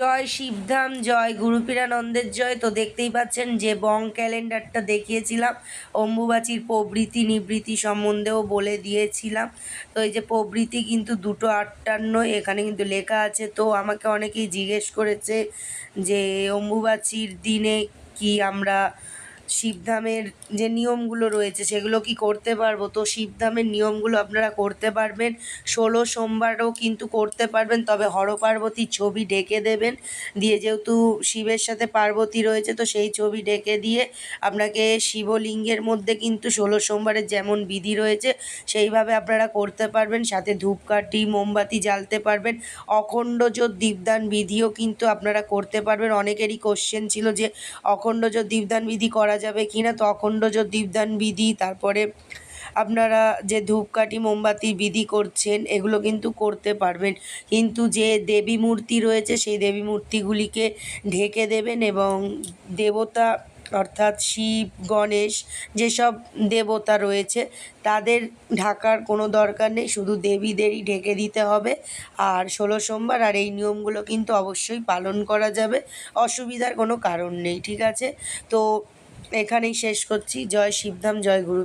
জয় শিবধাম, জয় গুরুপীরানন্দের জয়। তো দেখতেই পাচ্ছেন যে বং ক্যালেন্ডারটা দেখিয়েছিলাম, অম্বুবাচীর প্রবৃত্তি নিবৃত্তি সম্বন্ধেও বলে দিয়েছিলাম। তো এই যে প্রবৃত্তি কিন্তু 2:58 এখানে কিন্তু লেখা আছে। তো আমাকে অনেকেই জিজ্ঞেস করেছে যে অম্বুবাচীর দিনে কি আমরা শিবধামের যে নিয়মগুলো রয়েছে সেগুলো কি করতে পারবো? তো শিবধামের নিয়মগুলো আপনারা করতে পারবেন, 16 সোমবারও কিন্তু করতে পারবেন, তবে হরপার্বতীর ছবি ঢেকে দেবেন। দিয়ে যেহেতু শিবের সাথে পার্বতী রয়েছে, তো সেই ছবি ঢেকে দিয়ে আপনাকে শিবলিঙ্গের মধ্যে কিন্তু 16 সোমবারের যেমন বিধি রয়েছে সেইভাবে আপনারা করতে পারবেন। সাথে ধূপকাঠি মোমবাতি জ্বালতে পারবেন। অখণ্ড জোত দীপদান বিধিও কিন্তু আপনারা করতে পারবেন। অনেকেরই কোশ্চেন ছিল যে অখণ্ড জোত দীপদান বিধি করা যাবে কি না? তো অখণ্ড জোত দীপদান বিধি, তারপরে আপনারা যে ধূপকাঠি মোমবাতি বিধি করছেন এগুলো কিন্তু করতে পারবেন। কিন্তু যে দেবী মূর্তি রয়েছে সেই দেবী মূর্তিগুলিকে ঢেকে দেবেন, এবং দেবতা অর্থাৎ শিব গণেশ যেসব দেবতা রয়েছে তাদের ঢাকার কোনো দরকার নেই, শুধু দেবীদেরই ঢেকে দিতে হবে। আর 16 সোমবার আর এই নিয়মগুলো কিন্তু অবশ্যই পালন করা যাবে, অসুবিধার কোনো কারণ নেই। ঠিক আছে, তো এখানেই শেষ করছি। জয় শিবধাম, জয় গুরু।